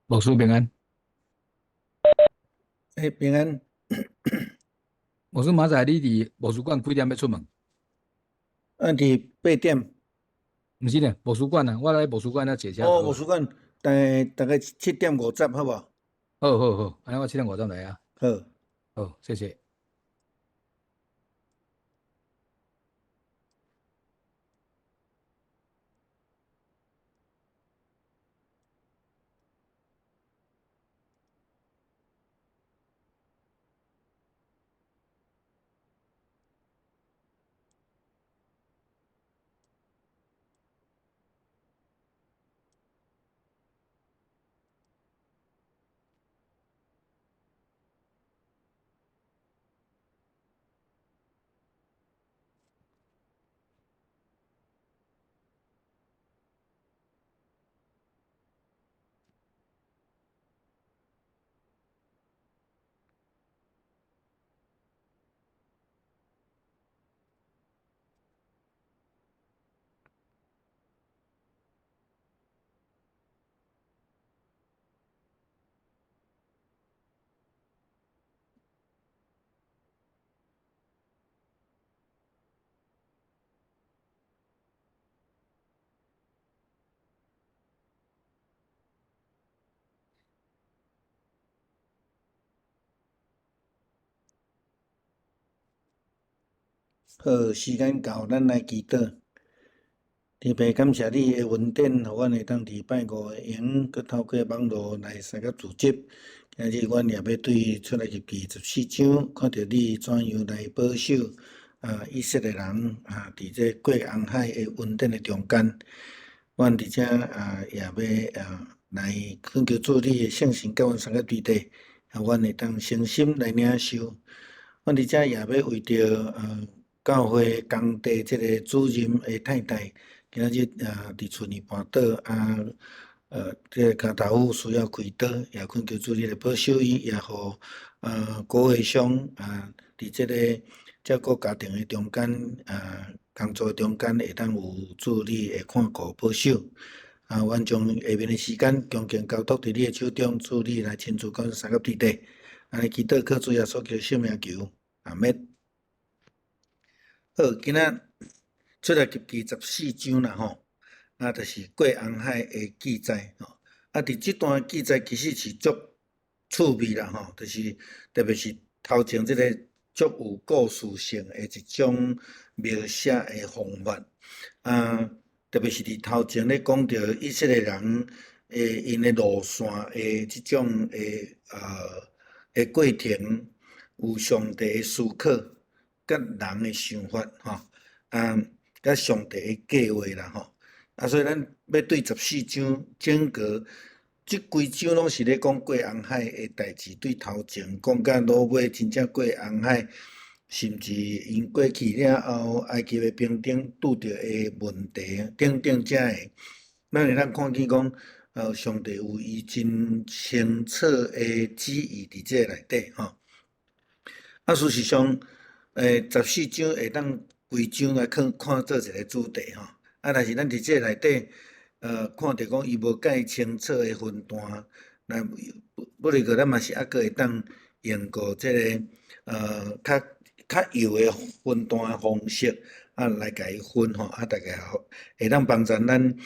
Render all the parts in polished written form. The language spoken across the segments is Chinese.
牧师平安，平安。牧师明仔你伫图书馆几点要出门？伫8点。毋是呢，图书馆啊，我来图书馆要坐车就哦，好啊。美术馆大概7:50，好不好？好好好，安尼我7点5点来啊。好。好，谢谢。好，时间到，咱来祈祷。特别感谢你的恩典，互阮会当伫拜五的营，佮透过网络来参加组织。今日阮也要对出来入记14章，看到你怎样来保守以色列人伫这过红海的恩典的中间。阮伫遮也要来恳求主你的圣神，甲阮三个对地，阮会当诚心来领受。阮伫遮也要为着教会工地即个主任的太太。今日伫厝里跋倒这个脚头妇需要开刀，也恳求主你来保守伊，也互郭会商伫这个照顾家庭的中间工作的中间会当有主你的看顾保守。阮将下面的时间恭敬交托伫你的手中，主你来亲自甲阮三个对地，安尼祈祷靠主耶稣基督圣名求，阿免。好，今仔出来入记14章啦吼。就是过红海的记载吼。伫即段记载其实是足趣味啦吼，就是特别是头前即个足有故事性的一种描写的方法。特别是伫头前咧讲到以色列人因的路线的即种的过程，有上帝的思考，甲人的想法吼，甲上帝的计划啦吼。所以咱要对14章整个即规章拢是咧讲过红海的代志，对头前讲到落尾真正过红海，甚至因过去了后，埃及的兵丁拄着的问题，等等遮的，咱会当看见讲，上帝有伊真清楚的旨意伫这内底吼。事实上，14章会当规章来看做一个主题吼。但是咱伫这内底，看到讲伊无介清楚的分段，那不离个咱嘛是还阁会当用过这个较幼的分段方式来甲伊分吼，大概会当帮助咱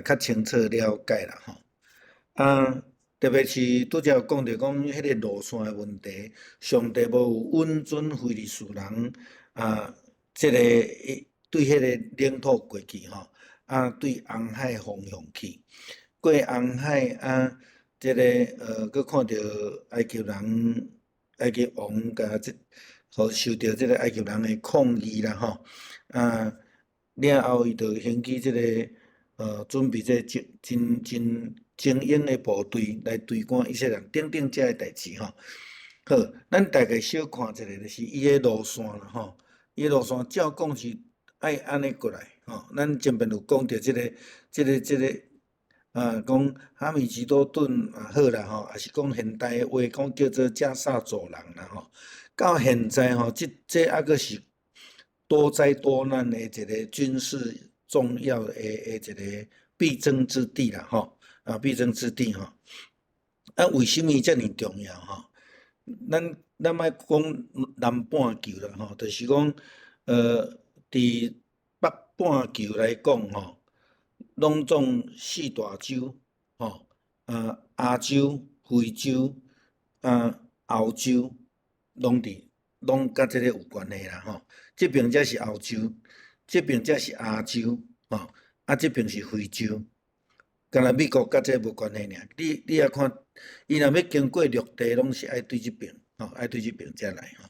较清楚了解啦吼。特别是拄则有讲到讲迄个路线的问题，上帝无有允准非利士人即个对迄个领土过去吼，对红海方向去，过红海即个佮看到埃及人、埃及王甲互受到即个埃及人的抗议啦吼，了后伊就兴起即个准备这真精英的部队来对赶以色列人等等遮的代志吼。好，咱大概小看一下，就是伊的路线啦吼。伊的路线照讲是爱安尼过来吼。咱前面有讲到即个讲哈米吉多顿好啦吼，也是讲现代的话讲叫做加萨走人啦吼。到现在吼，这还阁是多灾多难的一个军事重要的一个必争之地啦吼，必争之地吼。啊，为什么遮尔重要吼？咱莫讲南半球啦吼，就是讲伫北半球来讲吼，拢总四大洲吼，亚洲、非洲、欧洲，拢甲即个有关系啦吼。即边则是欧洲，即边则是亚洲吼，即边是非洲。敢若美国甲这无关系尔，你也看，伊若要经过陆地，拢是爱对即边，爱对即边才来吼。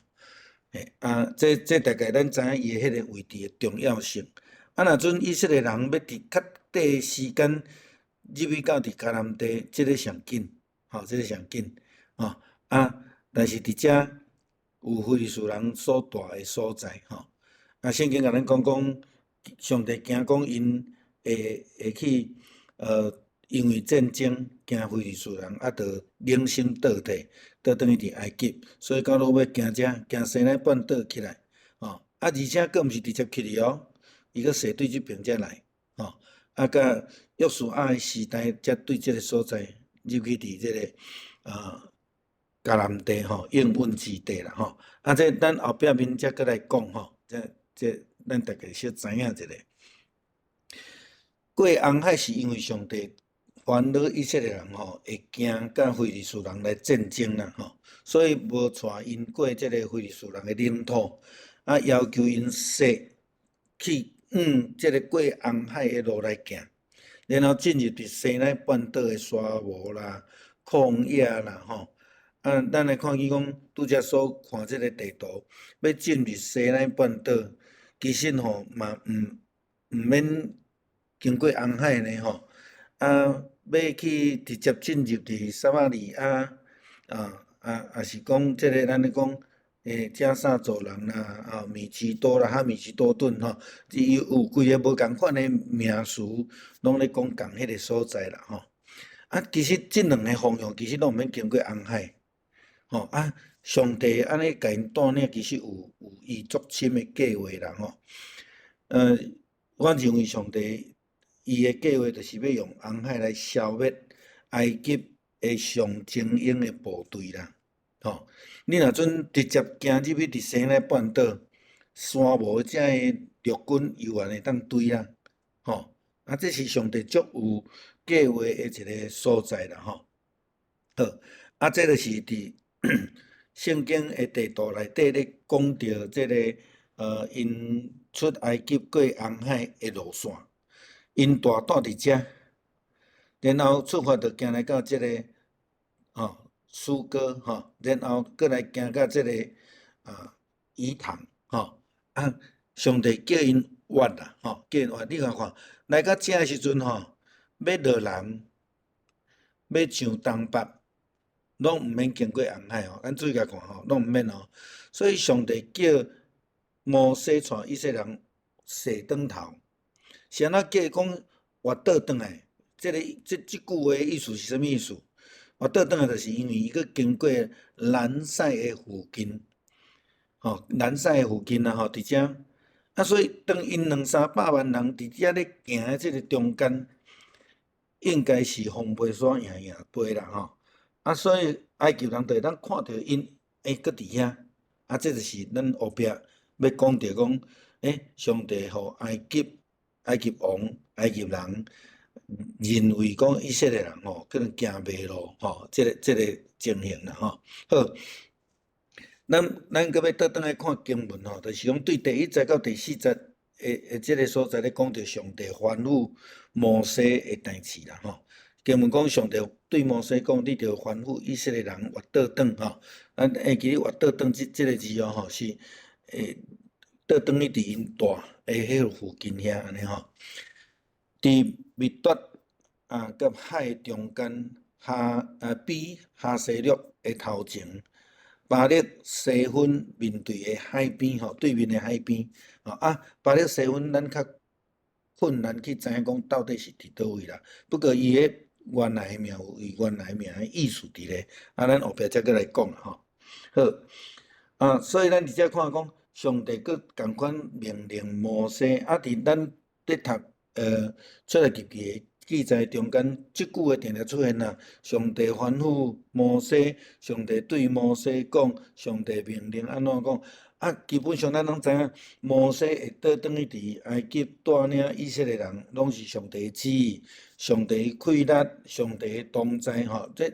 这大概咱知影伊诶迄个位置诶重要性。若阵以色列人要伫较短时间入去到伫迦南地，即个上紧，即个上紧，但是伫遮有非利士人所住诶所在，圣经甲咱讲，上帝惊讲因会去。因为战争惊非利士人，就领心倒退，倒转去伫埃及，所以到落尾惊遮，惊西奈半岛起来，而且佫毋是直接去哩哦，伊佫西对即边才来，甲约书亚诶时代才对即个所在入去伫即个迦南地应允之地啦这咱后壁面才佫来讲这咱大概小知影一下。过红海是因为上帝烦恼以色列人会惊甲非利士人来战争啦所以无带因过即个非利士人的领土，要求因说去即个过红海的路来行，然后进入伫西奈半岛的沙漠啦、旷野啦咱来看去讲拄则所看即个地图，要进入西奈半岛，其实嘛毋免经过红海呢要去直接进入伫撒马利亚，也是讲即个咱咧讲加萨走廊啦，米奇多啦、哈米奇多顿伊有规个无共款的名词，拢咧讲共迄个所在啦其实即两个方向其实拢毋免经过红海，上帝安尼甲因带领，其实有伊足深的计划啦我认为上帝伊的计划就是要用红海来消灭埃及的上精英的部队啦。你若阵直接行入去伫西奈半岛，沙漠遮的陆军又安会当追啦。这是上帝足有计划的一个所在啦好，这就是伫圣经的地图内底咧讲到即个因出埃及过红海的路线。因大住伫遮，然后出发就行来到即个苏哥然后过来行到即个伊塘上帝叫因越啦叫因越。你看来到遮的时阵要落南，要上东北，拢毋免经过红海咱注意甲看拢毋免所以上帝叫摩西带以色列人洗转头。是安怎叫伊讲越倒转来？即句话的意思是啥物意思？越倒转来就是因为伊佫经过南西的附近，南西的附近伫遮所以当因200-300万人伫遮咧行的即个中间，应该是风飞沙赢飞啦所以埃及人就会当看到因佫伫遐，这就是咱后壁要讲到讲，上帝互埃及王、埃及人认为讲以色列人可能行袂路即个情形啦好，咱佫要倒转来看经文就是讲对第1节到第4节的即个所在咧讲到上帝吩咐摩西的代志啦经文讲上帝对摩西讲，你着吩咐以色列人越倒转咱会记越倒转即个字是倒转去伫因住的迄个附近遐安尼伫密达甲海中间比哈西略的头前，巴力西分面对的海边对面的海边巴力西分咱较困难去知影讲到底是伫倒位啦。不过伊的原来的名有伊原来的名的意思伫咧，咱后壁才佫来讲啦好所以咱伫遮看讲，上帝佫共款命令摩西伫咱咧读出来记的记载中间即句话定定出现啦。上帝吩咐摩西，上帝对摩西讲，上帝命令安怎讲？啊，基本上咱拢知影，摩西会倒转去伫埃及带领以色列人，拢是上帝旨意，上帝气力，上帝同在吼。这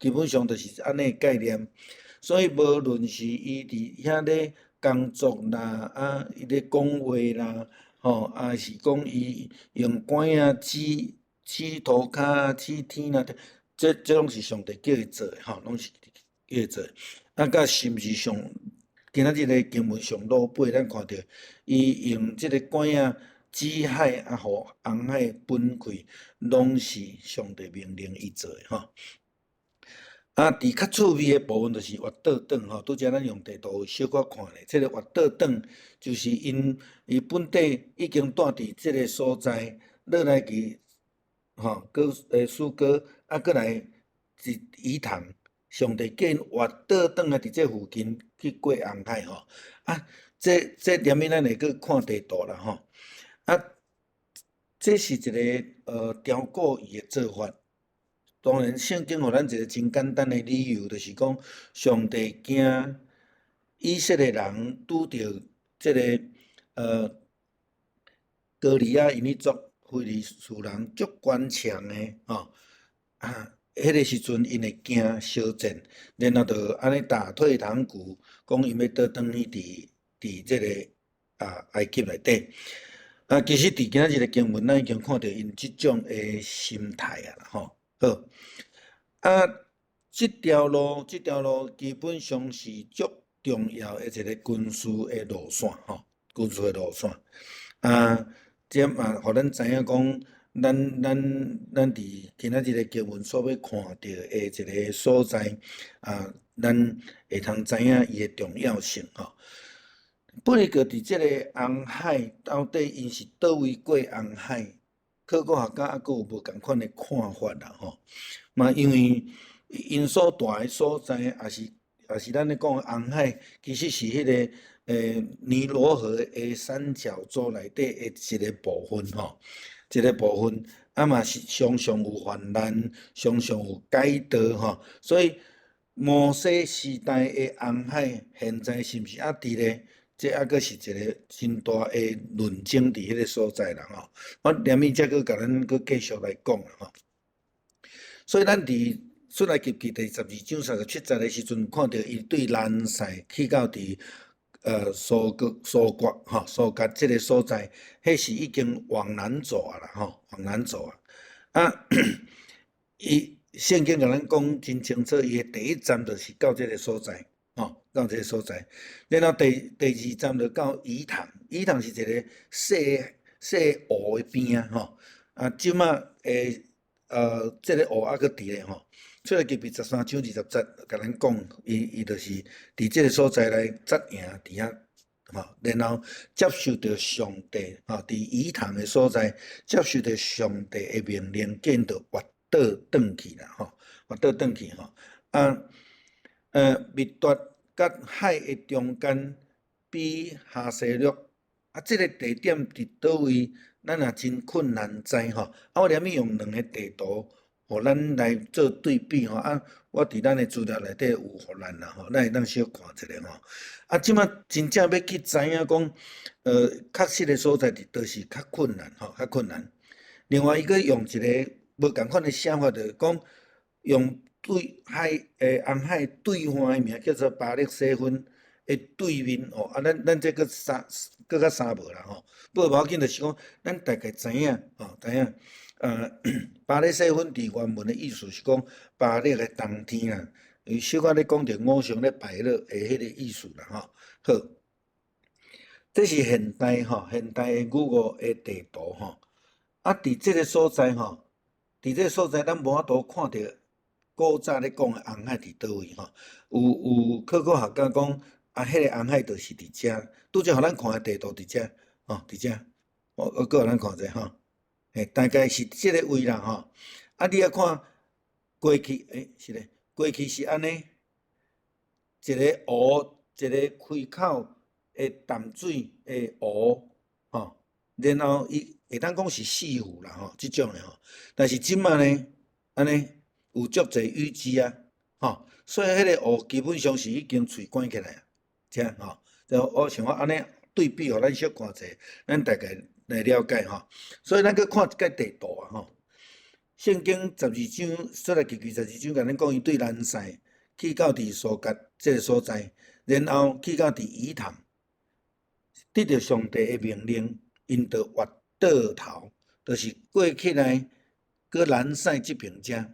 基本上就是安尼概念。所以无论是伊伫遐咧工作啦，伊咧讲话啦，还是讲伊用管啊指涂骹、指天啦，这拢是上帝叫伊做的拢是叫伊做的。甲是毋是上今仔日个经文上落尾，咱看到伊用即个管啊指海互红海分开，拢是上帝命令伊做的伫较趣味的部分，就是滑倒转拄则咱用地图小可看咧，即个滑倒转就是伊本地已经住伫即个所在，落来去苏哥过来是鱼塘，上帝叫因滑倒转来伫这附近去过红海这点面咱会去看地图啦这是一个雕故意的做法。当然，圣经互咱一个真简单的理由，就是讲上帝惊以色列人拄着即个歌利亚因迄族非利士人足顽强的迄个时阵因会惊小战，然后就安尼打退堂鼓，讲因要倒转去伫即个埃及内底。其实伫今仔日的经文，咱已经看到因即种的心态好，即条路基本上是足重要的一个军事的路线军事的路线这嘛，互咱知影讲，咱伫今仔日的经文所要看到的一个所在咱会通知影伊的重要性不过伫即个红海，到底因是倒位过红海？考古学家阁有无共款的看法啦嘛，因为因所住的所在，也是咱咧讲的红海，其实是迄个尼罗河的三角洲内底的一个部分一个部分嘛是常常有泛滥，常常有改道所以摩西时代的红海，现在是毋是还伫咧？这还阁是一个真大的论争伫迄个所在啦我连伊则阁甲咱阁继续来讲啦所以咱伫出埃及记第12章37节的时阵，看到伊对南西去到伫苏格即个所在，迄是已经往南走啦往南走伊圣经甲咱讲真清楚，伊的第一站就是到即个所在。到这个所在，然后第二站就到鱼塘，鱼塘是一个细湖的边即马这个湖还阁伫咧出来记13章20节，甲咱讲，伊就是伫这个所在来扎营伫遐然后接受着上帝伫鱼塘的所在，接受着上帝的命令，见到滑倒转去啦滑倒转去密达甲海的中间比哈西略这个地点伫倒位，咱也真困难知我连咪用两个地图，互咱来做对比我伫咱的资料内底有互咱啦咱会当小看一下即马真正要去知影讲，确实的所在伫倒是较困难较困难。另外，伊阁用一个无共款的写法，就是讲用对红海对岸的名叫做巴力西分的对面咱这个搁较三无啦不过无要紧，就是讲咱大概知影巴力西分伫原文的意思是讲巴力的冬天啦，伊小可咧讲着五常咧排热的迄个意思啦好，这是现代的谷歌的地图伫即个所在伫即个所在，咱无法度看到古早咧讲的红海伫倒位有考古学家讲迄个红海就是伫遮，拄则互咱看的地图伫遮伫遮我搁互咱看者大概是即个位啦你啊看过去是咧，过去是安尼，一个湖，一个开口的淡水的湖然后伊会当讲是四父啦吼，即种诶吼。但是即马呢，安尼有足侪语支啊，吼，所以迄个湖基本上是已经喙关起来啊，这样吼。就我像我安尼对比，互咱小看者，咱大概来了解吼。所以咱去看一个地图啊吼。圣经12章出来记12章，甲咱讲伊对南西去到伫苏格即个所在，然后去到伫以坦，得到上帝的命令，因就挖倒头，就是过去来搁南西即边遮，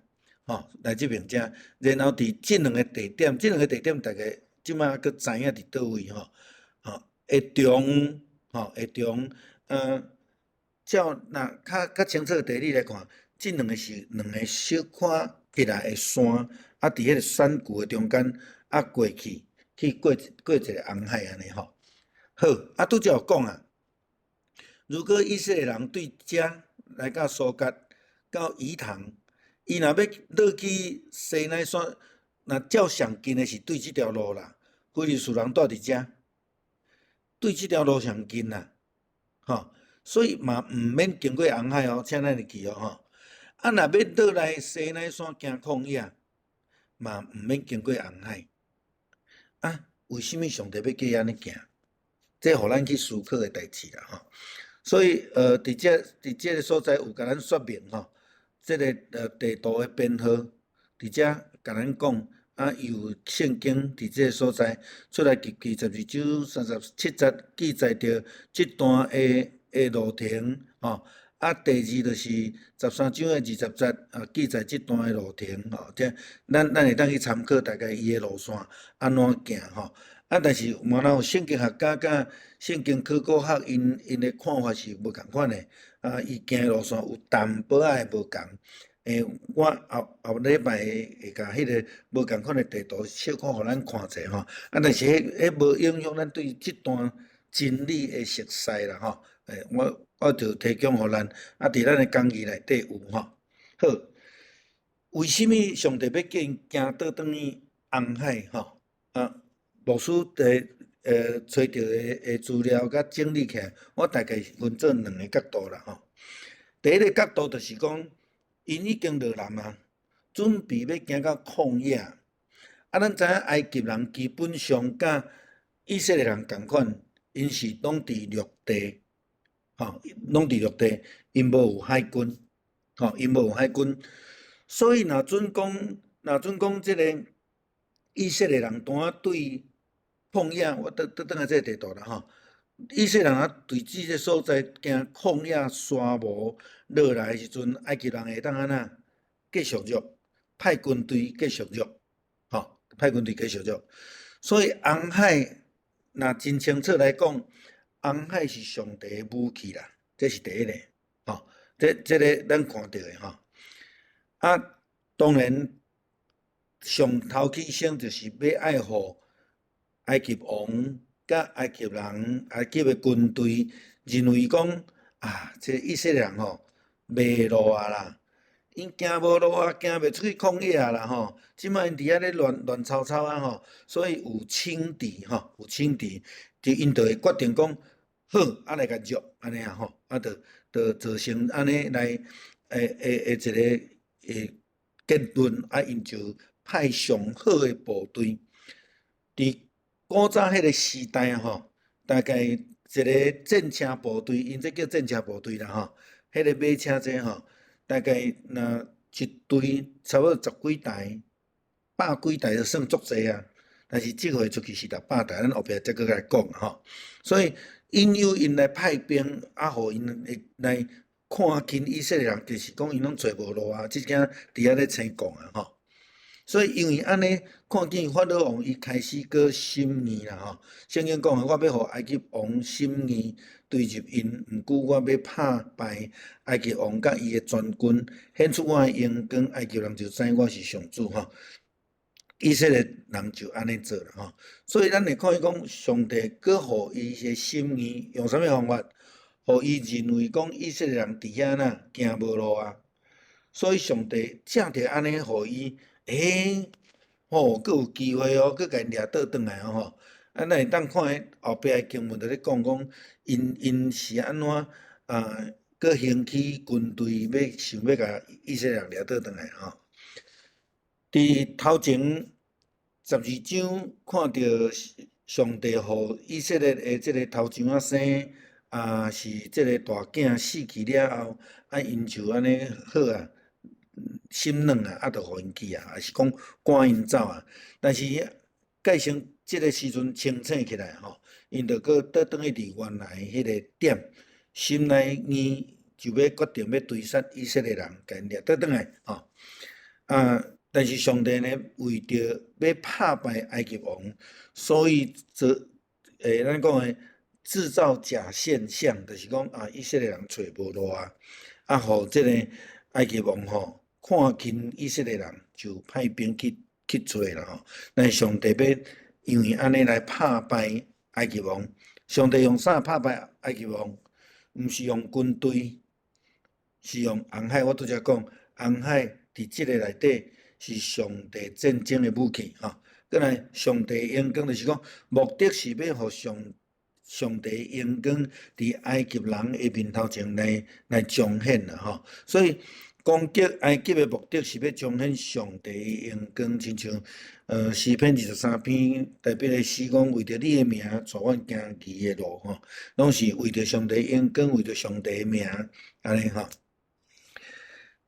吼，来即边遮，然后伫即两个地点，即两个地点大概即马搁知影伫倒位吼，吼，会中，吼，会中，照若较清楚的地理来看，即两个是两个小可起来的山，啊，伫迄个山谷的中间，啊过去，去过一个红海安尼吼。好，啊，拄则有讲啊，如果以色列人对遮来到苏格到以堂，伊若要落去西奈山，若照上近的是对即条路啦，非利士人住伫遮，对即条路上近啦，吼，所以嘛毋免经过红海哦，请咱会记哦吼。啊，若要倒来西奈山行旷野，嘛毋免经过红海。啊，为什么上帝要叫伊安尼行？这互咱去思考的代志啦吼。所以伫这个所在有甲咱说明吼，这个地图的编号，伫遮甲咱讲，啊，有圣经伫这个所在出来记12章37节记载着即段的路程吼。啊，第二就是13章的20节记载即段的路程吼，这咱会当去参考大概伊的路线安怎行吼。啊，但是嘛，若有圣经学家甲圣经考古学因的看法是无共款的。啊，伊行的路线有淡薄仔的无共。我后礼拜会甲迄个无共款的地图小可互咱看者吼。啊，但是迄无影响咱对即段真理的熟悉啦吼。我就提供互咱，啊，伫咱的讲义内底有吼。好，为什么上帝要叫因行倒转去红海吼？啊，牧师找到的资料甲整理起来，我大概分做两个角度啦吼。第一个角度就是讲，因已经落南啊，准备要行到旷野。啊，咱知影埃及人基本上甲以色列人共款，因是拢伫陆地，吼，拢伫陆地，因无有海军，吼，因无有海军，所以若准讲即个以色列人单对旷野，我倒来这个地图啦吼。以色列人啊，对即个所在行旷野沙漠落来的时阵，埃及人会当安那继续入，派军队继续入，吼，派军队继续入。所以红海若真清楚来讲，红海是上帝的武器啦，这是第一个，吼，这个咱看到的吼。啊，当然上头起先就是要爱护埃及王。甲埃及人、埃及的军队认为讲啊，这以色列人吼袂路啊啦，因行无路啊，行袂出去旷野啊啦吼。即摆因伫遐咧乱吵吵啊吼，所以有轻敌吼，有轻敌，因就会决定讲好，啊来甲入安尼啊吼，啊就造成安尼来一个结论啊，因就派上好的部队伫。古早迄个时代吼，大概一个战车部队，因这叫战车部队啦吼。迄个马车这吼，大概若一队差不多10几台、100几台就算足济啊。但是即回出去是600台，咱后壁再搁来讲吼。所以因由因来派兵，啊，互因来看紧以色列人，就是讲因拢找无路啊，即件伫遐咧青讲啊吼。所以因为安尼，看见法老王伊开始搁心硬啦吼。圣经讲我要互埃及王心硬对入因，毋过我要打败埃及王甲伊的全军，显出我的荣光，埃及人就知我是上主吼。以色列人就安尼做了吼。所以咱会看伊讲，上帝搁互伊一个心硬，用啥物方法？互伊认为讲以色列人伫遐行无路啊。所以上帝正着安尼互伊。吼，佫有机会哦，佫甲因掠倒转来哦吼。啊，咱会当看后壁的经文，就咧讲因是安怎佮兴起军队想要甲以色列人掠倒转来吼。伫头前12章看到上帝互以色列的即个头前仔生是即个大囝死去了后，因就安尼好啊，心软啊，就互因去啊，还是讲赶因走啊。但是改成即个时阵清醒起来吼，因就搁倒转去伫原来迄个点，心内硬就要决定要追杀以色列人，甲因掠倒转来吼。但是上帝呢，为着要拍败埃及王，所以咱讲诶，制造假现象，就是讲以色列人找无路互即个埃及王吼看轻以色列人，就派兵去找啦吼。但是上帝要因为安尼来拍败埃及王，上帝用啥拍败埃及王？毋是用军队，是用红海。我拄则讲，红海伫即个内底是上帝战争的武器吼。再来，上帝阳光就是讲，目的是要互上帝阳光伫埃及人的面头前来彰显啦吼。所以攻击埃及的目的是要彰显上帝的阳光，亲像诗篇23篇代表的诗讲，为着你的名，带阮行义的路吼，拢是为着上帝阳光，为着上帝的名安尼吼。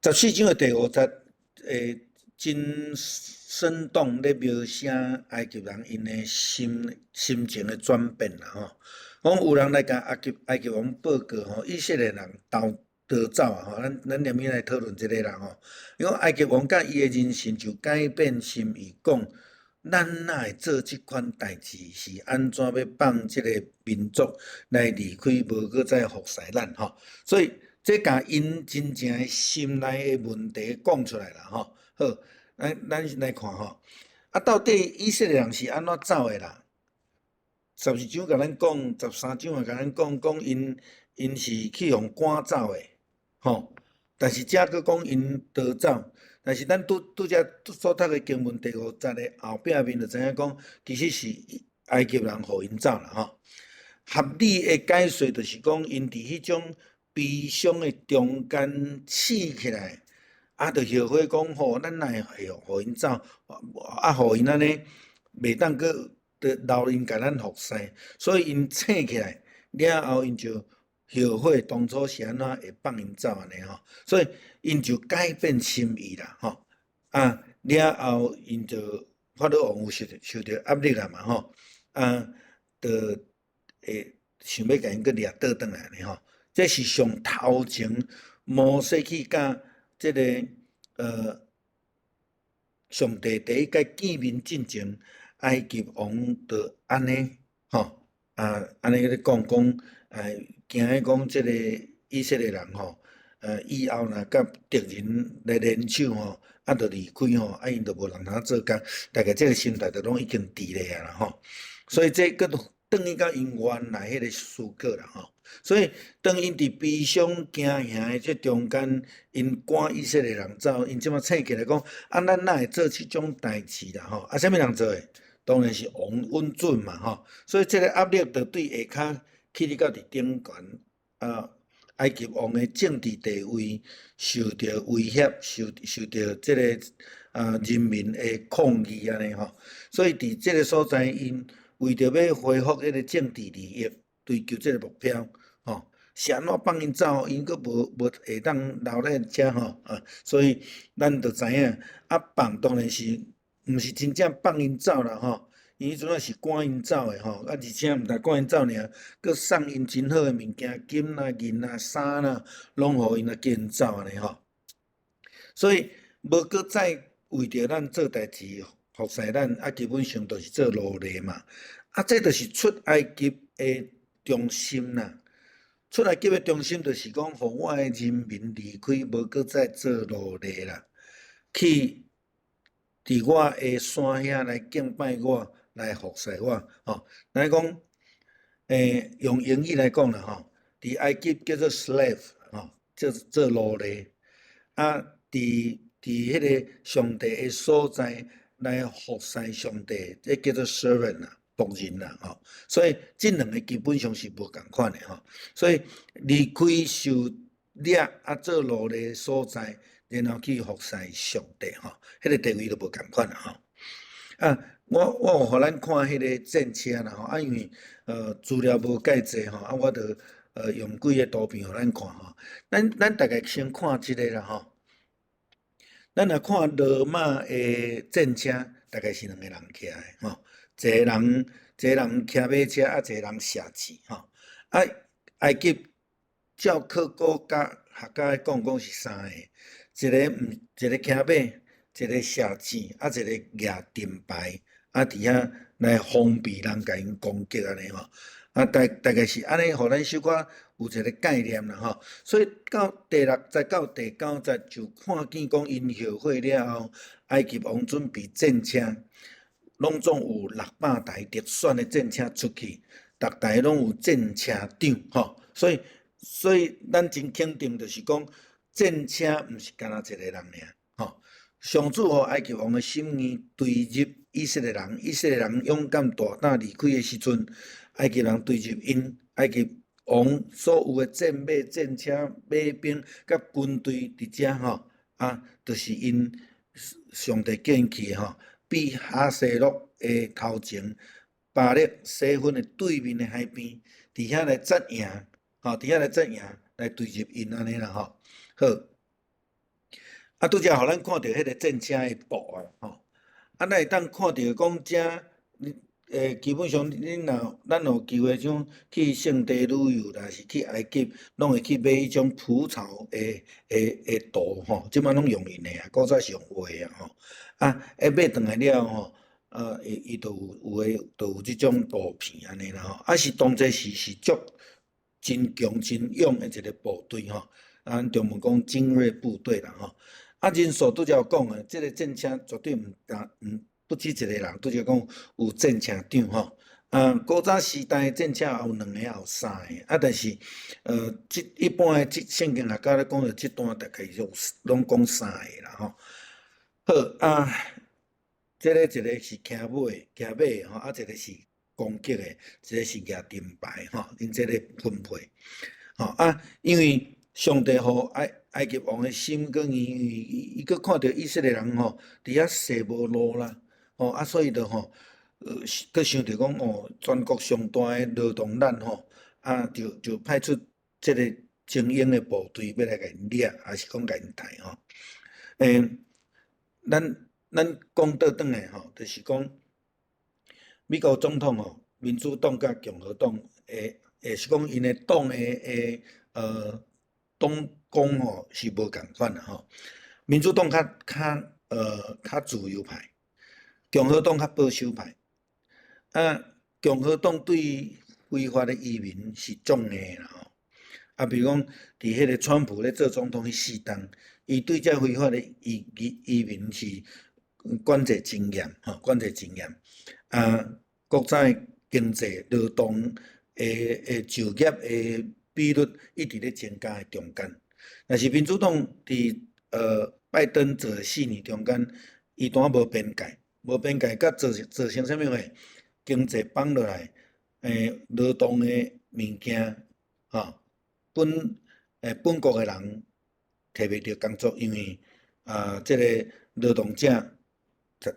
14章的第5节，真生动咧描写埃及人因的心情的转变啦吼。讲有人来甲埃及王报告吼，以色列人逃走啊吼。咱连面来讨论即个人吼，因为埃及王甲伊的人神就改变心意，讲咱哪会做即款代志？是安怎要放即个民族来离开，无搁再服侍咱吼？所以这甲因真正的心内的问题讲出来啦吼。好，咱来看吼，到底以色列人是安怎走的啦？14章甲咱讲，13章也甲咱讲因是去互赶走的吼。但是遮佫讲因逃走，但是咱拄则所读的经文第5节的后壁面就知影讲，其实是埃及人互因走啦吼。合理的解说就是讲，因伫迄种悲伤的中间醒起来，就后悔讲吼，咱哪会互因走，互因安尼袂当搁留因甲咱服侍，所以因醒起来了后，因就后悔当初是安怎会放因走安尼吼，所以因就改变心意啦吼。了后因就法老王有受到压力啦嘛吼，就会想要甲因搁掠倒转来呢吼。这是上头前摩西去甲即个上帝第一届见面进前，埃及王就安尼吼，安尼咧讲，惊迄讲即个以色列人吼，以后若甲敌人来联手吼，就离开吼，因就无人通做工，大概即个心态就拢已经伫咧啊啦吼。所以这个转去到因原来迄个思考啦吼。所以当因伫悲伤惊吓的这中间，因赶以色列人走，因即马醒起来讲，咱哪会做即种代志啦吼？啥物人做的？当然是王允准嘛吼。所以这个压力就对下骹起入到伫顶悬埃及王的政治地位受到威胁，受到即个人民的抗议安尼吼。所以伫即个所在，因为着要恢复迄个政治利益，追求即个目标吼，是安怎放因走？因佫无会当留咧遮吼所以咱着知影放当然是毋是真正放因走啦吼。因迄阵仔是赶因走的吼，而且毋但赶因走尔，佫送因真好的物件，金啦、银啦、衫啦，拢互因叫因走安尼吼。所以无搁再为着咱做代志服侍咱，基本上都是做奴隶嘛。这就是出埃及的中心啦。出埃及的中心就是讲，互我的人民离开，无搁再做奴隶啦，去伫我的山遐来敬拜我，来服侍我吼。咱讲，用英语来讲啦吼，伫埃及叫做 slave 吼，做奴隶。伫迄个上帝的所在来服侍上帝，这叫做 servant 啦仆人啦，所以这两个基本上是无共款的，所以离开受掠做奴隶所在，然后去服侍上帝，迄个地位都无共款啦，啊，我有互咱看迄个战车啦，因为资料无介济我就用几个图片互咱看咱大概先看即个啦咱若看罗马的战车，大概是两个人骑的一个人骑马车，一个人射箭埃及照考古学家讲是三个，一个骑马，一个射箭，一个举盾牌，伫遐来防备人甲因攻击安尼大概是安尼，互咱小可有一个概念啦所以到第6节到第9节就看见讲因后悔了后，埃及王准备战车，拢总有600台特选的战车出去，逐台拢有战车长所以咱真肯定就是讲战车毋是干那一个人尔上主互埃及王的心意对入以色列人，以色列人勇敢大胆离开的时阵，埃及人对入因，埃及王所有的战马、战车、马兵甲军队伫遮就是因上帝建起的比哈西洛的头前，巴勒西分的对面的海边，伫遐来战赢，伫遐来战赢，来对入因安尼啦好。拄则互咱看到迄个战车的布咱会当看到讲遮，基本上咱有机会像去圣地旅游啦，是去埃及，拢会去买迄种蒲草的图即摆拢用因的古早是用画买转来了伊就有诶，就有即种布片安尼啦是当初是足真强真勇的一个部队咱中文讲精锐部队啦人数拄则有讲诶，即个战车绝对不止一个人，拄则讲有战车长古早时代战车也有2个，也有3个但是一般的圣经学家咧讲到即段大概拢讲3个啦好即个一个是骑马的一个是攻击的，一个是举盾牌因即个分配因为上帝互埃及王的心跟伊佫看到以色列人伫遐势无路啦所以就佫想着讲全国上大的劳动力就派出即个精英的部队要来甲因掠，还是讲甲因杀咱讲倒转来就是讲美国总统民主党甲共和党是讲因的党的党工是无共款啦民主党较自由派，共和党较保守派共和党对非法的移民是纵硬啦比如讲伫迄个川普咧做总统迄4冬，伊对遮非法的移民是管制真严管制真严国际经济劳动就业的比率一直咧增加的中间，但是民主党伫拜登做4年中间，伊当无边界，甲造成啥物货？经济放落来，劳动的物件本国的人摕袂到工作，因为即个劳动者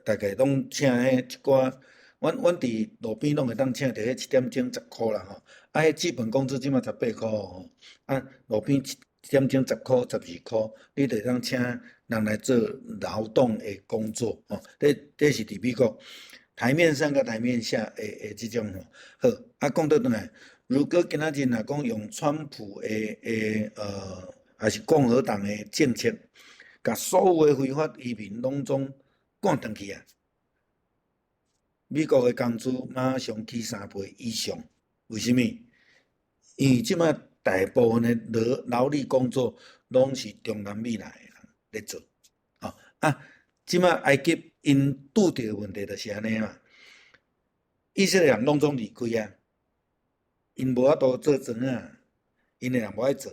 大概拢请迄一寡，阮伫路边拢会当请到迄1点钟10块啦迄基本工资即马18块路边1点钟10块、12块，你就会当请人来做劳动的工作这是伫美国台面上甲台面下的即种好讲倒转来，如果今仔日若讲用川普还是共和党的政策，甲所有的非法移民拢总赶转去美国的工资马上起3倍以上，为什么？因为即摆大部分的劳力工作拢是中南美来的人咧做即摆埃及因拄着的问题就是安尼嘛，以色列人拢总离开因无法度做庄因的人无爱做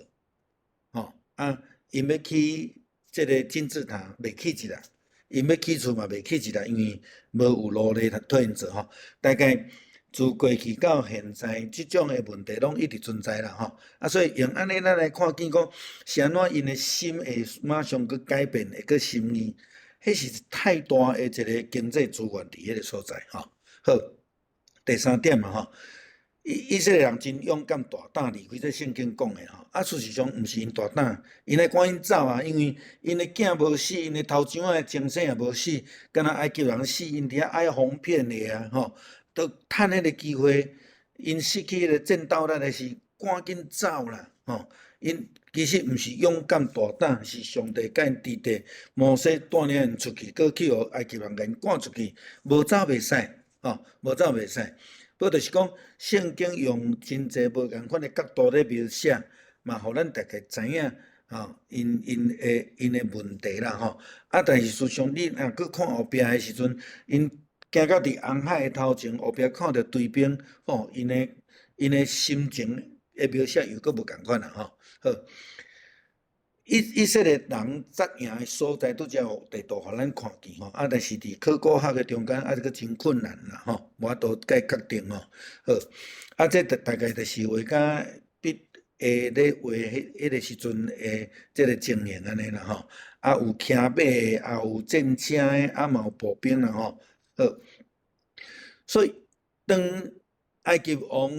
因要起即个金字塔袂起一啦，因要起厝嘛袂起一啦，因为无有路咧替因做大概自过去到现在，即种诶问题拢一直存在啦吼。所以用安尼咱来看见讲，是安怎因诶心会马上去改变，会去心意，迄是太大诶一个经济资源伫迄个所在吼。好，第三点嘛吼。以色列人真勇敢大胆离开这圣经讲的吼，事实上毋是因大胆，因来赶紧走啊，因为因的囝无死，因的头前仔的精神也无死，敢若埃及人死，因伫遐挨哄骗的啊吼，都趁迄个机会，因失去迄个战斗力的是赶紧走啦吼，因其实毋是勇敢大胆，是上帝甲因指定，摩西带领因出去，过去互埃及人甲因赶出去，无走袂使吼，无走袂使。不就是讲，圣经用真济无共款的角度咧描写，嘛，互咱大家知影吼，因的问题啦吼。但是事实上，你若去看后壁的时阵，因行到伫红海的头前，后壁看到追兵吼，因的心情的描写又搁无共款啦吼。好。以色列人扎营的所在，拄则有地图互咱看见吼，但是伫考古学的中间，阁真困难啦吼，无法度甲伊确定吼。好，这大概就是画甲笔下咧画迄个时阵的即个情形安尼啦吼。有骑马的，也有战车的，嘛有步兵啦吼。好，所以当埃及王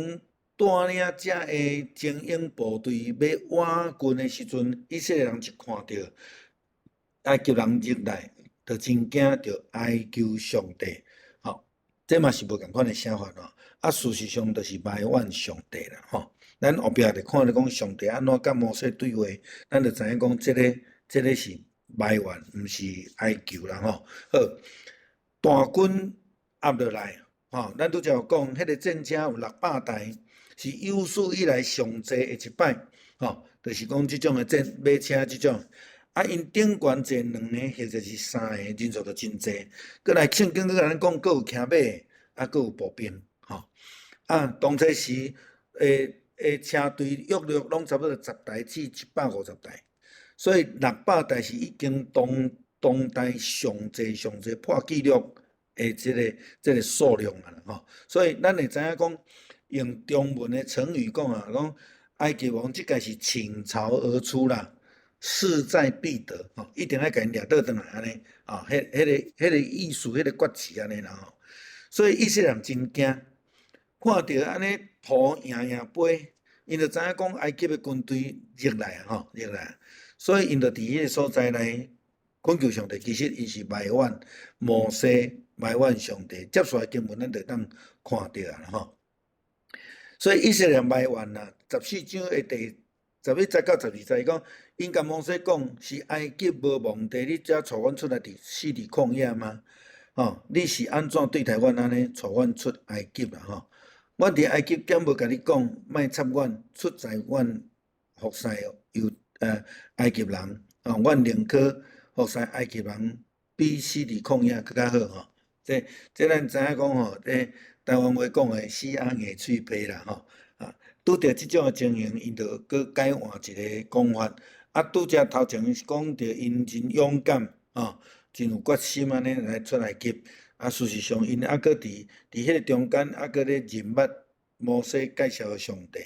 带领遮个精英部队要挽军的时阵，以色列人就看到埃及人入来，就真惊，就哀求上帝。吼，这嘛是无共款的写法咯。事实上就是埋怨上帝啦。吼，咱后壁就看咧讲上帝安怎甲摩西对话，咱就知影讲这个是埋怨，毋是哀求啦。吼，好，大军压落来，吼，咱拄则有讲，迄个战车有600台。是有史以来上济的一摆，吼，就是讲即种的马车即种，因顶悬坐2个，或者是3个，人数就真济。过来圣经佮咱讲，佮有骑马的，佮有步兵，吼。当初时，车队约略拢差不多10台至150台，所以600台是已经当代上济破纪录的即个数量啊吼。所以咱会知影讲。用中文的成语讲讲埃及王即个是倾巢而出啦，势在必得，一定要甲因掠倒转来安尼，迄个意思，迄个决词安尼啦吼。所以以色列人真惊，看到安尼土赢飞，因就知影讲埃及的军队入来吼，入来，所以因就伫迄个所在来恳求上帝。其实因是埋怨摩西，埋怨上帝。接续的经文咱就当看到啦吼。所以以色列埋怨啦，14章的第11节到12节讲，因甲摩西讲，是埃及无蒙地，你才带阮出来死伫旷野吗？吼，你是安怎对待阮安尼，带阮出埃及啦？吼，阮伫埃及敢无甲你讲，莫插阮，出在阮服侍埃及人，阮宁可服侍埃及人，比死伫旷野更较好吼。这咱知影讲吼，台湾话讲的死鸭硬喙皮啦吼，拄着即种情形，因就搁改换一个讲法。拄则头前是讲着因真勇敢真有决心安尼来出来及。事实上因搁伫迄个中间搁咧认捌摩西介绍的上帝，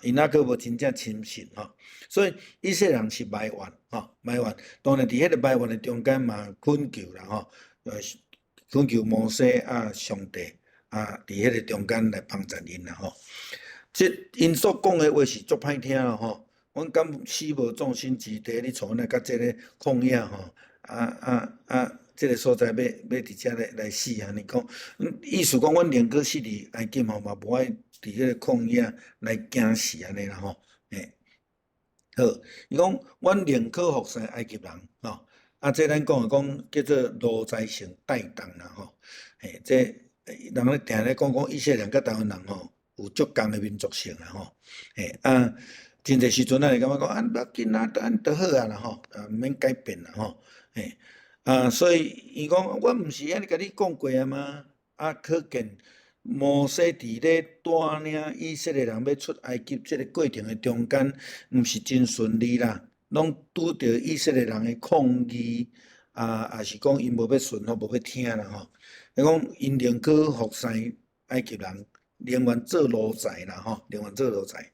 因搁无真正亲信吼。所以以色列人是埋怨埋怨。当然伫迄个埋怨的中间嘛恳求啦吼，恳求摩西上帝。伫迄个中间来帮助因啦吼，即因所讲的话是足歹听啦吼。阮敢死无葬身之地，你带阮来到即个旷野吼，即个所在要伫遮来死安尼讲，意思讲阮宁可死伫埃及吼，嘛无爱伫迄个旷野来惊死安尼啦吼。好，伊讲阮宁可服侍埃及人吼，这咱讲叫做奴才性带动啦吼，这。人咧定咧讲以色列人甲台湾人吼有足共的民族性啦吼，真侪时阵咱会感觉讲不要紧啊，咱就好啊啦吼，毋免改变啦吼，所以伊讲我毋是安尼甲你讲过啊吗？可见摩西伫咧带领以色列人要出埃及即个过程的中间，毋是真顺利啦，拢拄着以色列人的抗议，也是讲因无要顺服，无要听啦吼。讲因宁可服侍埃及人宁愿做奴才啦，宁愿做奴才。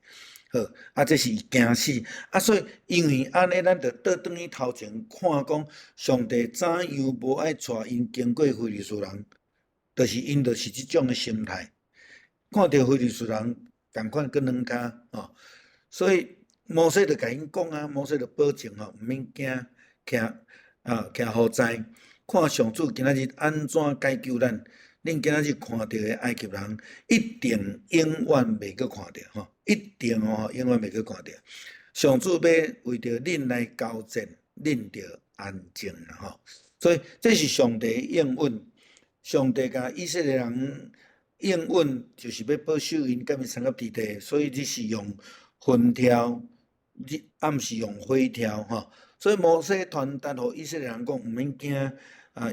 好，这是惊死。所以因为安尼，咱就倒转去头前看讲，上帝怎样无爱带因经过非利士人，就是因就是即种的心态。看到非利士人共款搁两骹所以摩西就甲因讲摩西就保证毋免惊，徛好在，看上主今仔日安怎解救咱。恁今仔日看到的埃及人，一定永远袂搁看到一定永远袂搁看到。上主要为着恁来交战，恁着安静啦所以这是上帝应允，上帝甲以色列人应允，就是要保守因甲伊三角地带，所以你是用分条，你毋是用火条所以摩西传达互以色列人讲，毋免惊。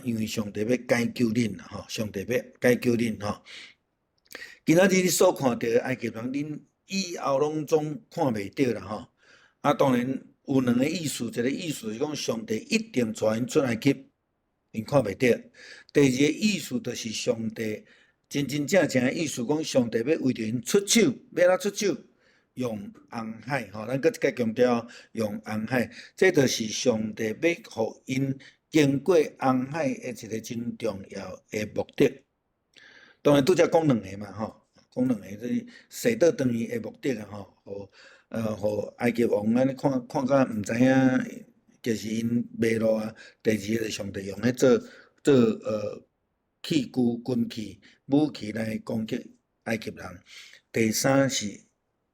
因为上帝要解救恁啦上帝要解救恁今仔日你所看到的埃及人，恁以后拢总看袂到啦当然有两个意思，一个意思是讲上帝一定带因出埃及，因看袂到；第二个意思就是上帝真真正正的意思，讲上帝要为着因出手，要哪出手？用红海咱搁一个强调，用红海，这就是上帝要互因。经过红海的一个真重要的目的，当然拄则讲两个嘛讲两个，即洗倒转去的目的互埃及王安尼看甲毋知影，就是因迷路第二个就是上帝用迄做器具、军器、武器来攻击埃及人。第三是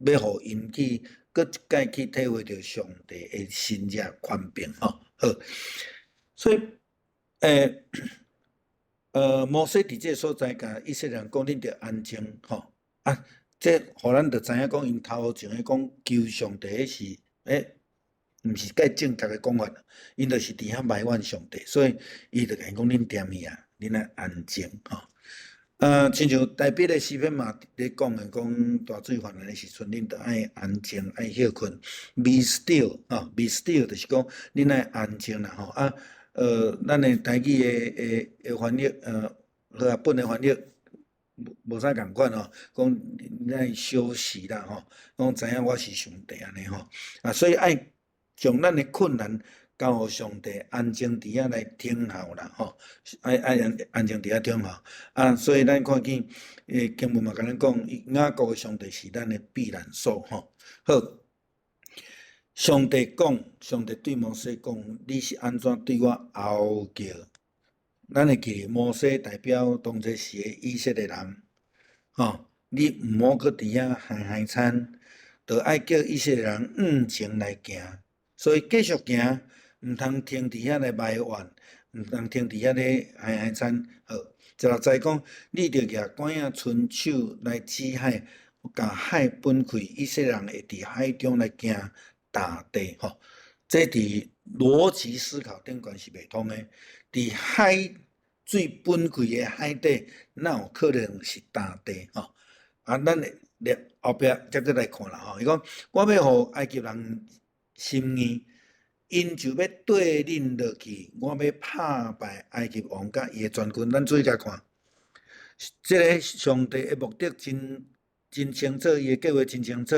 要互因去搁一摆去体会着上帝的新热宽屏好。所以，摩西伫这所在，甲以色列人讲，恁着安静这互咱着知影讲，因头前诶讲求上帝，迄是毋是介正确诶讲法，因着是伫遐埋怨上帝，所以伊着甲因讲，恁踮去恁爱安静亲像台北诶诗篇嘛咧讲诶，讲大水泛滥诶时阵，恁着爱安静，爱休困 ，be still，be still 就是讲恁爱安静啦咱的台语的翻译，和本的翻译无啥共款讲咱爱休息啦讲知影我是上帝安尼所以爱将咱的困难交互上帝，安静伫遐来听候啦爱安静伫遐听候所以咱看见经文嘛甲咱讲，雅各的上帝是咱的避难所好。上帝讲，上帝对摩西讲：“你是安怎对我嗷叫？”咱会记摩西代表当初时的以色列人，你毋好搁伫遐海产，着爱叫以色列人前来行，所以继续行，毋通停伫遐来埋怨，毋通停伫遐咧海产。16节讲，你着举管仔伸手来指海，甲海分开，以色列人会伫海中来行。大地这伫逻辑思考顶悬是袂通诶。伫海水分开诶海底，哪有可能是大地咱后壁才搁来看啦伊讲，我要互埃及人心意，因就要缀恁落去，我要拍败埃及王甲伊诶全军。咱注意甲看，即个上帝诶目的真清楚，伊诶计划真清楚。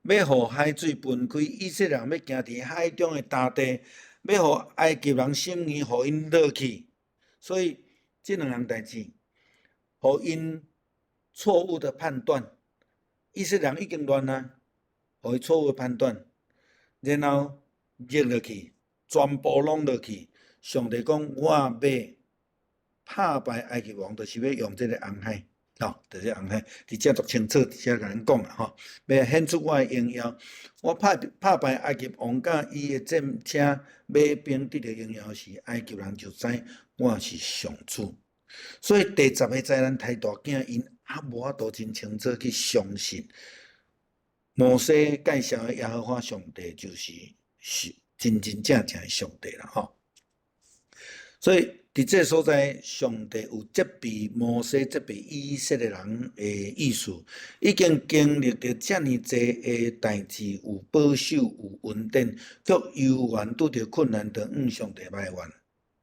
要互海水分开，以色列人要行伫海中的大地，要互埃及人心意，互因落去。所以这两样代志，互因错误的判断，以色列人已经乱啊，互伊错误的判断，然后入落去，全部拢落去。上帝讲，我要拍败埃及王，就是要用这个红海。就是红海，伫遮足清楚，伫遮甲咱讲啦要显出我的荣耀。我拍败埃及王甲伊的战车、马兵得到荣耀时，埃及人就知我是上主。所以第10个灾难太大囝，因无法度真清楚去相信摩西介绍的耶和华上帝就是真真正正的上帝啦所以伫这所在，上帝有责备摩西、责备以色列人的意思，已经经历着遮尔济的代志，有保守，有稳定，却犹原拄着困难，着上帝埋怨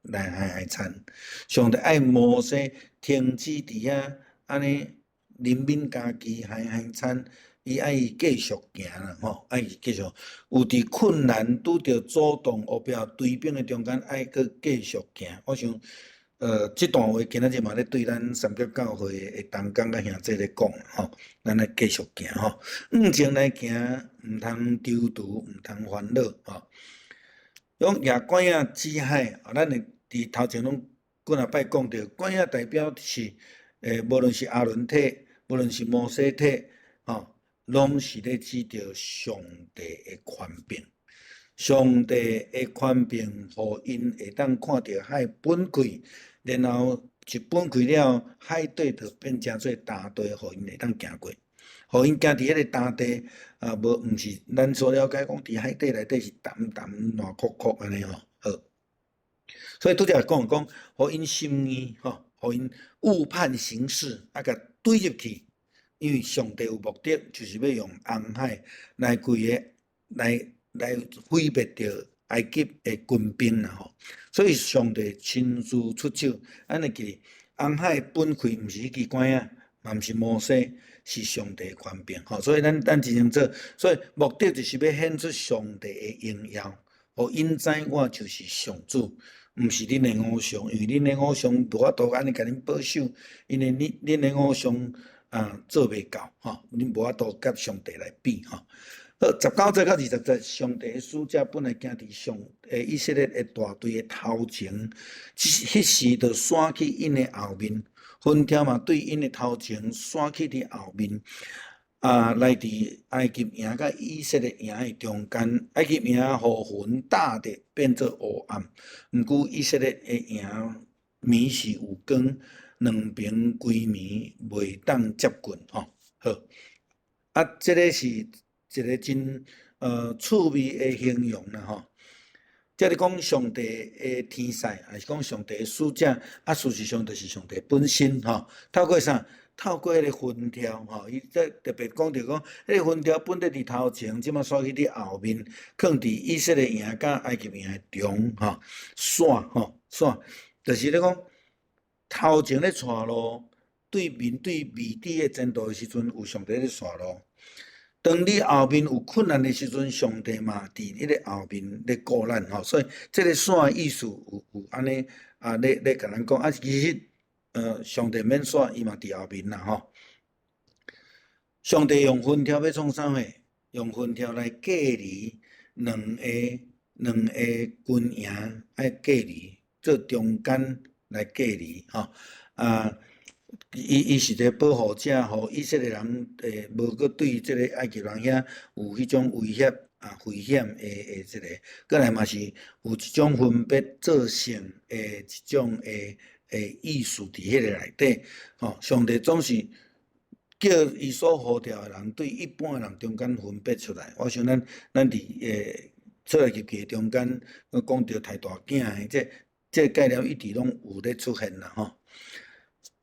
来害惨。上帝爱摩西停止伫遐安尼人民家己海产，伊爱伊继续行啦吼，爱伊继续有伫困难拄着阻挡后壁追兵的中间，爱搁继续行。我想，这段话今仔日嘛咧对咱三角教会的同工甲兄弟咧讲吼，咱来继续行吼，前来行，毋通踌躇，毋通烦恼吼。用夜观影之海，咱会伫头前拢几若摆讲着，观影代表是无论是阿伦体，无论是摩西体，吼，拢是咧指着上帝的权柄。上帝的权柄，互因会当看到海本开，然后一本开了，海底就变成做大地，互因会当行过。互因行伫迄个大地，毋是咱所了解讲伫海底内底是淡淡烂酷酷安尼吼。好，所以拄则讲，互因心意吼，互因误判形势，甲对入去。因为上帝有目的，就是要用红海来毁灭着埃及的军兵啦吼。所以上帝亲自出手，咱会记红海本开，毋是迄支管啊，嘛毋是摩西，是上帝的权柄吼。所以咱真清楚，所以目的就是要显出上帝的荣耀，互因知我就是上主。毋是恁的偶像，因为恁的偶像无法度安尼甲恁保守，因为恁的偶像做袂到吼，恁无法度甲上帝来比吼。好，19节到20节，上帝的使者本来行伫以色列的大队的头前，迄时就闪去因的后面，云条嘛对因的头前闪去伫后面。来伫埃及营甲以色列营的中间，埃及营互云大的变做黑暗，毋过以色列的营暝是有光，两边规暝袂当接近吼。好，这个是一个真趣味的形容啦吼。这里讲上帝的天使，还是讲上帝的使者？事实上就是上帝本身吼。透过啥？透过迄个云条吼，伊这特别讲着讲，迄个云条本来伫头前，即马刷去伫后面，放伫以色列营甲埃及营的中吼，线吼线，就是咧讲头前咧带路，对面对未知的前途的时阵，有上帝咧带路。当你后面有困难的时阵，上帝嘛伫迄个后面咧顾咱吼，所以这个线的意思有安尼咧甲咱讲其实上帝免线，伊嘛伫后面啦吼。上帝用云条要创啥货？用云条来隔离两个军营，爱隔离做中间来隔离吼。伊是一个保护者，互以色列人无搁对即个埃及人遐有迄种威胁危险的即个，过来嘛是有一种分别做成一种意思伫迄个内底吼。上帝总是叫伊所呼召的人对一般的人中间分别出来。我想咱伫出来入去中间，讲到太大囝的这概念一直拢有咧出现啦吼。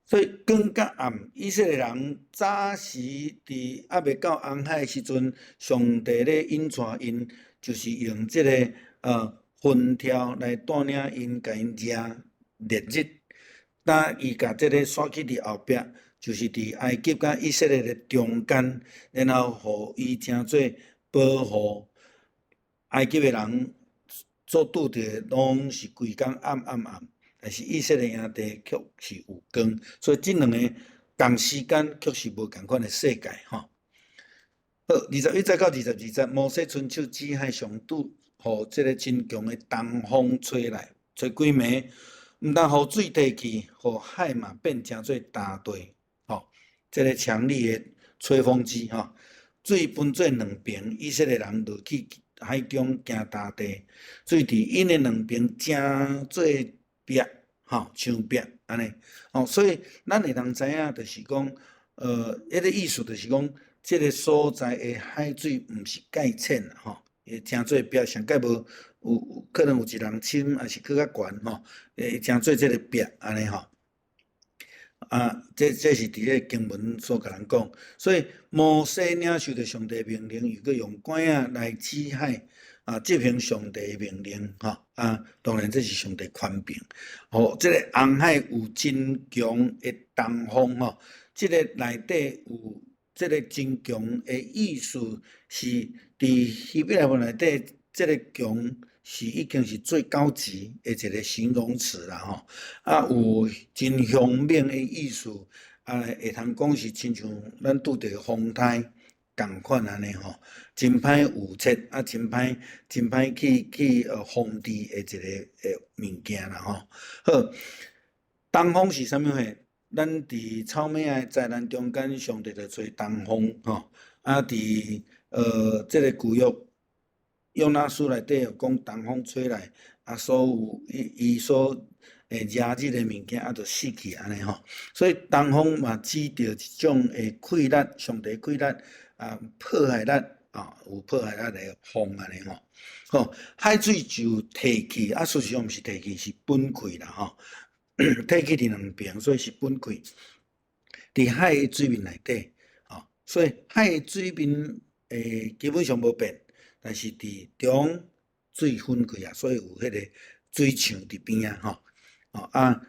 所以光甲暗，以色列人早时伫未到红海的时阵，上帝咧引带因，就是用即个云条来带领因，甲因烈日。当伊甲即个刷去伫后壁，就是伫埃及甲以色列的中间，然后互伊诚做保护。埃及的人所拄着拢是规工暗。但是以色列营地却是有光，所以这两个同时间却是无共款的世界吼。好，21节到22节，摩西伸手指海上拄，互这个真强的东风吹来，吹几暝，毋但互水提去，互海嘛变成做大地吼。这个强力的吹风机吼，水分做两边，以色列人落去海中行大地，水伫因的两边正做壁吼，像壁安尼吼，所以咱会当知影，就是讲，迄个意思就是讲，这个所在的海水毋是介浅吼，诚做壁，上盖无有可能有一人深，还是搁较悬吼，诚做这个壁安尼吼。这是伫咧经文所甲咱讲，所以摩西领受着上帝命令，又搁用管仔来指海。执行上帝的命令吼，当然这是上帝权柄。这个红海有真强的东风吼，即个内底有即个真强的意思，是伫希伯来文内底，即个强是已经是最高级的一个形容词啦吼。啊，有真凶猛的意思，啊，会通讲是亲像咱拄着风台共款安尼吼，真歹预测，啊，真歹去防治的一个物件啦吼。好，东风是啥物货？咱伫草莓的灾难中间，上帝就找东风吼，啊，伫即个旧约约拿书内底有讲东风吹来，啊，所有伊所惹日的物件啊，就死去安尼吼。所以东风嘛指着一种的溃力，上帝溃力啊，破坏力啊，有破坏力的风安尼吼。吼，海水就提起，啊，事实上毋是提起，是分开啦吼。提起伫两边，所以是分开。伫海的水面内底，吼，所以海的水面基本上无变，但是伫中水分开啊，所以有迄个水墙伫边啊，吼，啊，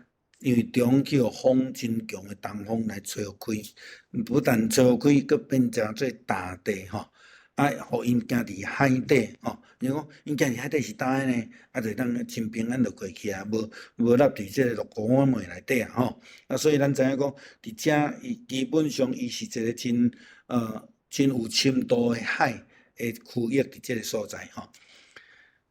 因为中去互风真强的东风来吹开，不但吹开，佮变成做大地吼。啊，互因行伫海底吼，因为讲因行伫海底是倒呢，啊，就当真平安就过去啊，无落伫即个陆沟碗糜内底啊吼。啊，所以咱知影讲，伫遮伊基本上伊是一个真有深度的海的区域伫即个所在吼。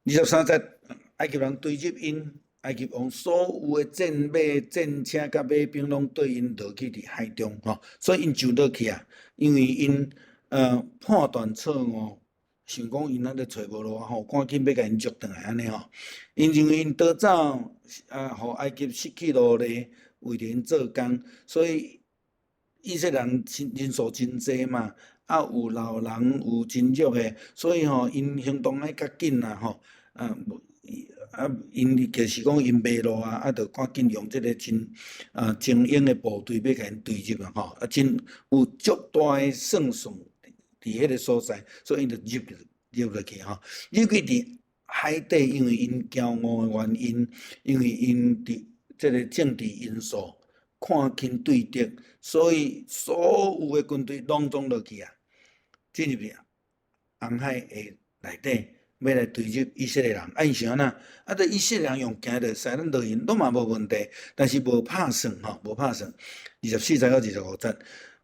23节，埃及人对入因，埃及王所有的战马、战车甲马兵拢对因落去伫海中吼，所以因就落去啊，因为因判断错误，想讲因仔咧找无路啊吼，赶紧要甲因捉转来安尼吼。因认为因逃走，互埃及失去路力，为着因做工，所以以色列人人数真济嘛，啊有老人有真弱的，所以吼因行动爱较紧啦吼，因就是讲因迷路啊，啊，着赶紧用即个真精英的部队要甲因对入啊吼，啊真有足大的胜算伫迄个所在，所以因着入落去吼，入去伫海底，因为因骄傲的原因，因为因伫即个政治因素看轻对敌，所以所有的军队拢总落去啊，进入去红海的内底。要来对入以色列人，因想安那？啊，对以色列人用行着使咱落因，拢嘛无问题，但是无拍算吼，无拍算。24节到25节，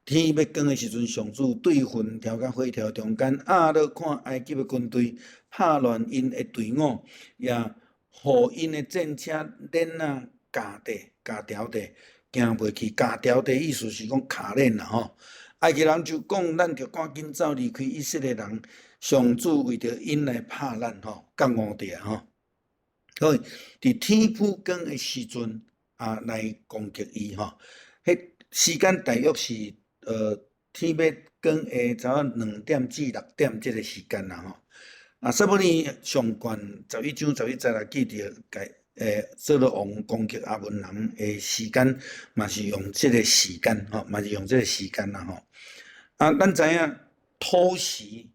天要光的时阵，上主对云条甲火条中间，落看埃及的军队，拍乱因的队伍，也互因的战车链啊夹条地，行袂去。夹条地意思是讲卡链啦吼。埃及人就讲，咱着赶紧走离开以色列人。上主为着因来拍咱吼，降误地啊吼，所以伫天铺光的时阵啊，来攻击伊吼。迄时间大约是天要光的早2点至6点即个时间啦吼。啊，说不定上悬11章11节来记着，所罗王攻击亚门人的时间，嘛是用即个时间吼，嘛是用即个时间啦吼。啊，咱知影土时。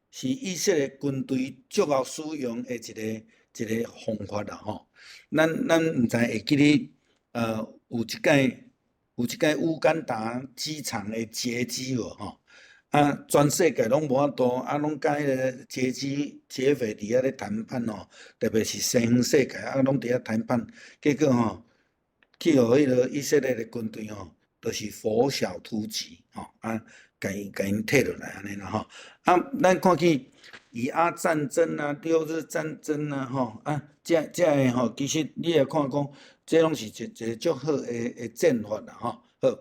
是以色列军队足够使用的一个方法啦吼。咱毋知会记哩，有一届乌干达机场的劫机无吼？啊，全世界拢无法度，啊，拢甲迄个劫机劫匪伫遐咧谈判吼，特别是西方世界啊，拢伫遐谈判，结果吼，去互迄个以色列的军队吼，就是拂晓突击吼啊。甲因摕落来安尼啦吼，啊，咱看去以阿战争啊、六日战争啊吼，啊，这个吼，其实你也看讲，这拢是一个足好的战法啦吼。好，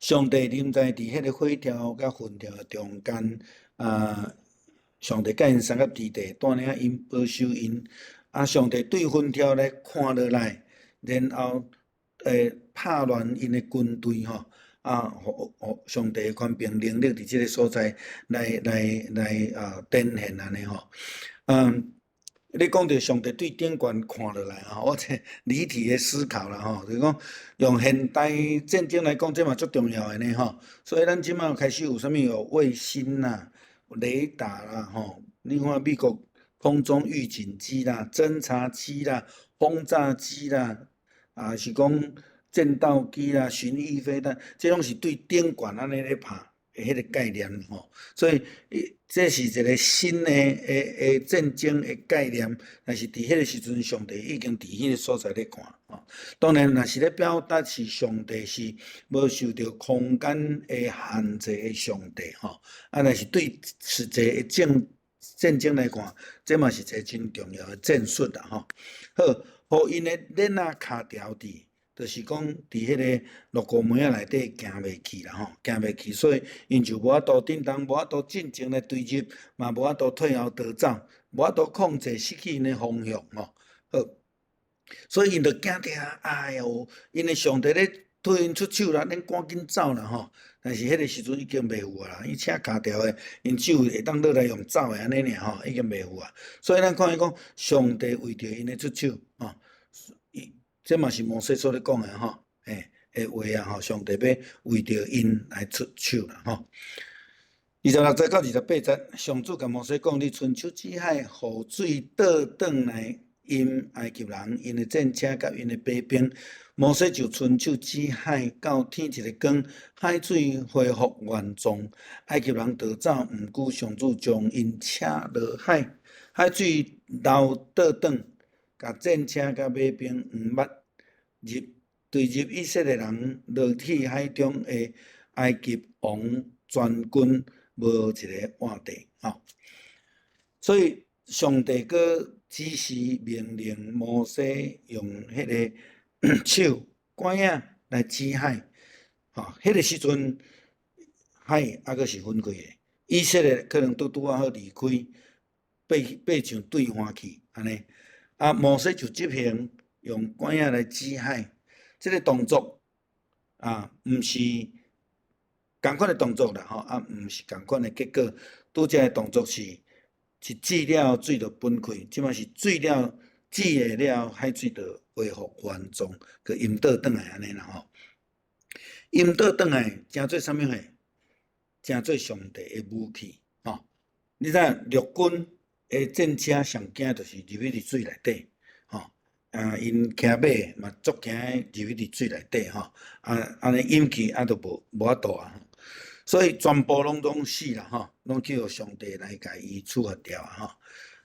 上帝临在伫迄个火条甲云条的中间，上帝甲因三合之地，带领因保守因，啊，上帝对云条来看落来，然后拍乱因的军队吼。啊，互上帝的权柄能力伫即个所在来展现安尼吼。你讲到上帝对顶悬看落来吼，我这离题的思考啦吼，就是讲用现代战争来讲，这嘛足重要的呢吼。所以咱即马开始有啥物有卫星啦、雷达啦吼，你看美国空中预警机啦、侦察机啦、轰炸机啦，啊是讲。战斗机啦、巡弋飞弹，这拢是对顶悬安尼咧拍的迄个概念吼。所以，这是一个新的战争的概念，但是伫迄个时阵，上帝已经伫迄个所在咧看吼。当然，若是咧表达是上帝是无受到空间的限制的上帝吼。若是对实际的战争来看，这嘛是一个真重要的战术啦吼。好，互因的链仔卡条伫，就是讲伫迄个鹿谷门仔内底行袂去啦吼，行袂去，所以因就无法度振动，无法度进前来追入，嘛无法度退后逃走，无法度控制失去因的方向吼。好，所以因就惊着，哎哟，因的上帝咧推因出手啦，恁赶紧走啦吼。但是迄个时阵已经袂有啊，伊车卡条的，因手会当落来用走的安尼尔吼，已经袂有啊。所以咱看伊讲，上帝为着因的出手吼，这嘛是摩西所咧讲的吼，的话啊吼，上帝要为着因来出手啦吼。26节到28节，上主甲摩西讲：你春秋之海，河水倒转来因埃及人、因的战车甲因的兵兵。摩西就春秋之海到天一个光，海水恢复原状，埃及人逃走，毋久上主将因车落海，海水流倒转，甲战车甲马兵毋捌对入以色列人落去海中的埃及王全军无一个换地吼。所以上帝阁指示命令摩西用迄个手管仔来指海，迄个时阵海还阁是分开的，以色列可能拄好离开，爬上对岸去安尼。摩西就执行用管仔来指海，这个动作毋是共款的动作啦吼，毋是共款的结果。拄则的动作是止了水就分开，即摆是水了止下了海水就恢复原状，佮引导转来安尼啦吼。引导转来，诚做啥物货？诚做上帝的武器吼。你知影陆军的战车上惊就是入去伫水内底吼，因骑马嘛足惊入去伫水内底吼，安尼引起都无法度啊。所以全部拢死啦吼，拢去互上帝来甲伊处罚掉啊吼。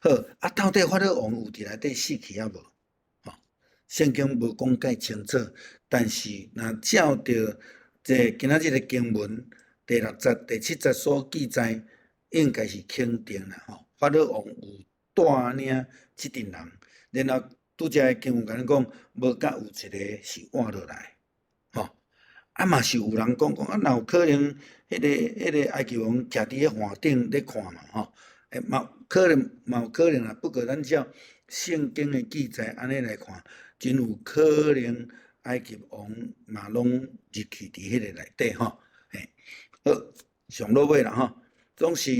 好，到底法老王有伫内底死去啊无？圣经无讲介清楚，但是若照着这今仔日的经文第6节、第7节所记载，应该是肯定啦吼。法老王有带领即阵人，然后拄则的经文甲咱讲，无甲有一个是活落来，吼。嘛是有人讲若有可能，迄个埃及王徛伫迄岸顶咧看嘛吼，嘛有可能啦。不过咱照圣经的记载安尼来看，真有可能埃及王嘛拢入去伫迄个内底吼。好，上落尾啦吼，总是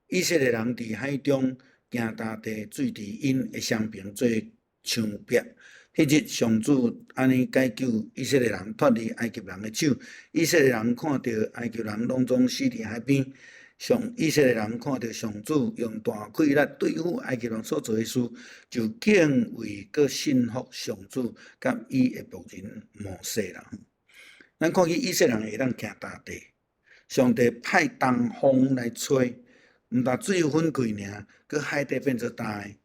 以色列人伫海中行大地，水伫因的双边做墙壁。迄日上主安尼解救以色列人脱离埃及人的手，以色列人看到埃及人拢总死伫海边，以色列人看到上主用大气力对付埃及人所做的事，就敬畏佮信服上主甲伊的仆人摩西啦。咱看去以色列人会当行大地，上帝派东风来吹，毋但水分开尔，佮海底变做干的。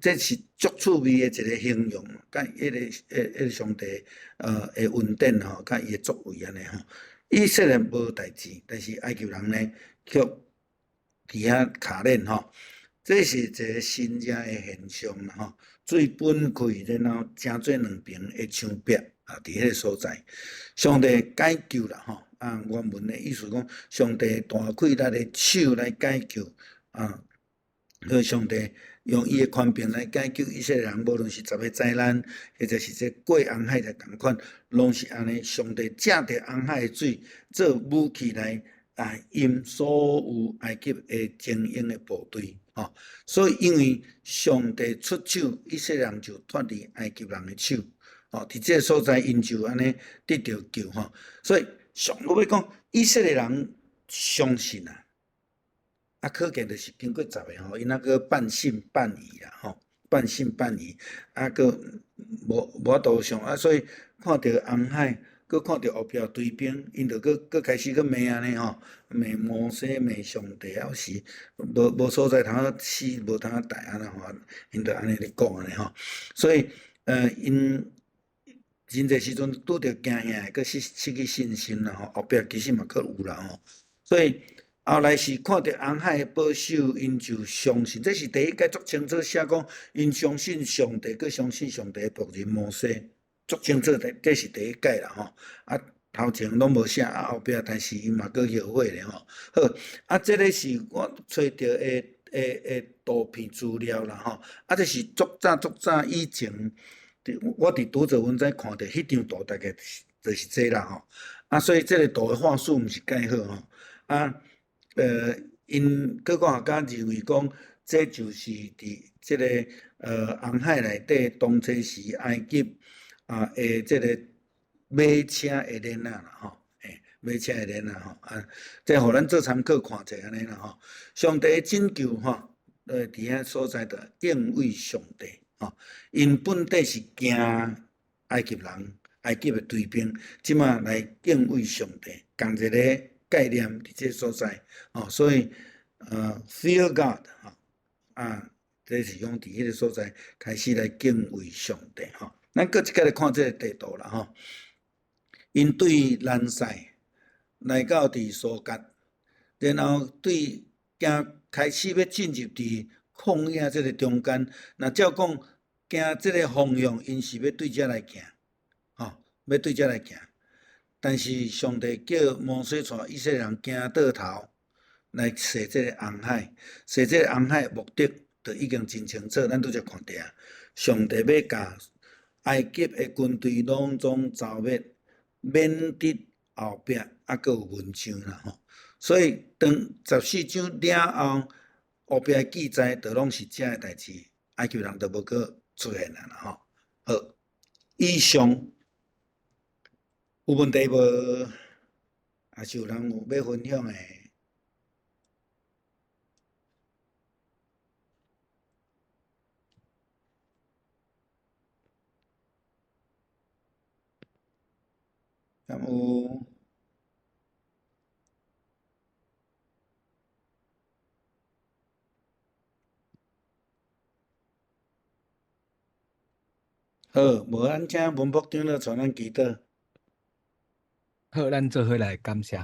这是足趣味的一个形容，甲迄个上帝的恩典吼，甲伊的作为安尼吼。以色列无代志，但是埃及人呢却伫遐卡练吼。这是一个新鲜的现象啦吼。水分开，然后成做两边的墙壁伫迄个所在，上帝解救啦吼。原文的意思讲，上帝大气力的手来解救上帝用伊的权柄来解救以色列人，无论是十个灾难，或者是这过红海的同款，拢是安尼。上帝借着红海的水做武器来因所有埃及的精英的部队吼。所以因为上帝出手，以色列人就脱离埃及人的手吼。伫这个所在，因就安尼得到救吼。所以上我要讲，以色列人相信可见就是经过10个吼，因那个半信半疑啦吼。半信半疑，佫无法度上所以看到红海，佫看到后壁追兵，因着佫开始佫骂安尼骂摩西，骂上帝，有时无所在通死，无通待安尼因着安尼咧讲安尼所以因真侪时阵拄着惊吓，佫失去信心啦后壁其实嘛佫有啦所以后来是看到红海保守，因就相信，这是第一届足清楚写讲，因相信上帝，佫相信上帝的仆人摩西，足清楚这是第一届啦头前拢无写，后壁但是伊嘛佫后悔咧好，这个是我找到的图片资料啦就是足早以前，我伫读者文摘看到迄张图，大概就是这啦所以这个图的画术毋是介好因佫讲甲认为讲，这就是伫这个红海内底，当初是埃及的这个马车的链啦马车的链这互咱做参考看者安尼啦上帝的拯救伫遐所在的敬畏上帝因本底是惊埃及人、埃及的追兵，即马来敬畏上帝，共一个概念伫这所在所以fear God 这是讲伫迄个所在开始来敬畏上帝咱搁一个来看这个地图啦因对南西来到伫苏格，然后对开始要进入伫旷野这个中间，若照讲行这个方向，因是要对遮来行要对遮来行。但是上帝叫摩西带以色列人行倒头来驶这个红海，驶这个红海目的就已经真清楚，咱拄则看到上帝要甲埃及的军队拢总消灭，免得后壁佫有文章啦所以当14章了后，后壁的记载就拢是遮的代志，埃及人就无搁出现啦好，以上。有问题无？还是有人有要分享的？敢有？好，无咱请文牧长老带咱祈祷。好，咱做伙来感谢。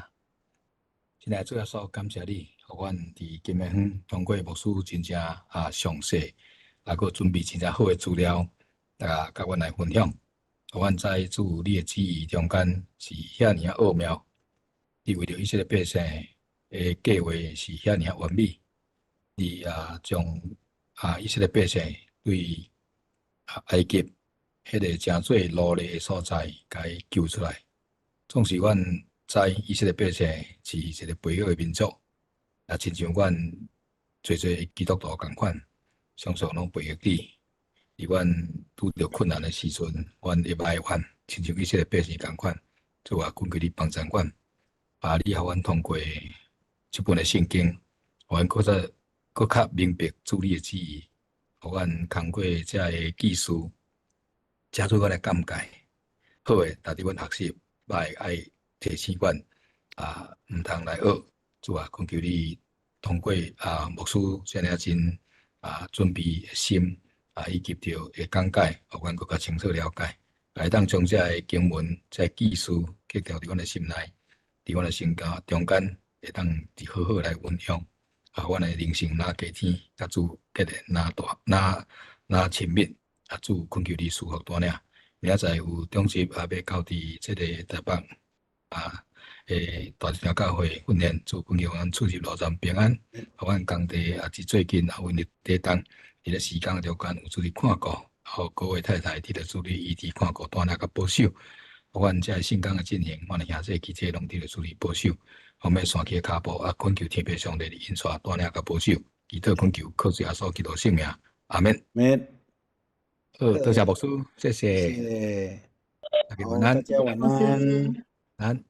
现在主要所感谢你，互阮伫今日通过牧师真正详细，佮准备真正好的资料，甲阮来分享。互阮在主你的旨意中间是遐尔奥妙，你为着以色列百姓的计划是遐尔完美，你将以色列百姓对埃及迄个真最努力的所在，甲伊救出来。总是阮知以色列百姓是一个背后的民族，亲像阮做基督徒共款，常常拢背后你。伫阮拄着困难的时阵，阮会爱阮，亲像以色列百姓共款，做恳求你帮助阮。你互阮通过这本的圣经，互阮搁较明白主你的旨意，互阮通过这个技术，加做阮来感慨。好诶，值得阮学习，歹爱提醒阮毋通来学。主恳求你通过牧师这样真准备的心。以及着会讲解，互阮更较清楚了解，来当将这个经文、这个技术刻掉伫阮的心内，伫阮的心中间，会当好好来运用。阮的人生若加天，甲主结连若亲密，主恳求你赐福大领。明仔载有中集要到伫这个台北大条教会训练，主恳求阮出入路上平安，互阮工地最近因为地动。伫咧时间中间有主你看顾，互各位太太伫咧主你医治看顾，带领甲保守。互阮遮圣工的进行，阮的兄弟记者拢伫咧主你保守。后面山起脚步，恳求天父上帝的引带，带领甲保守。祈祷恳求，靠主耶稣基督圣名，阿门。好，多谢牧师，谢谢。大家晚安。大家晚安。安。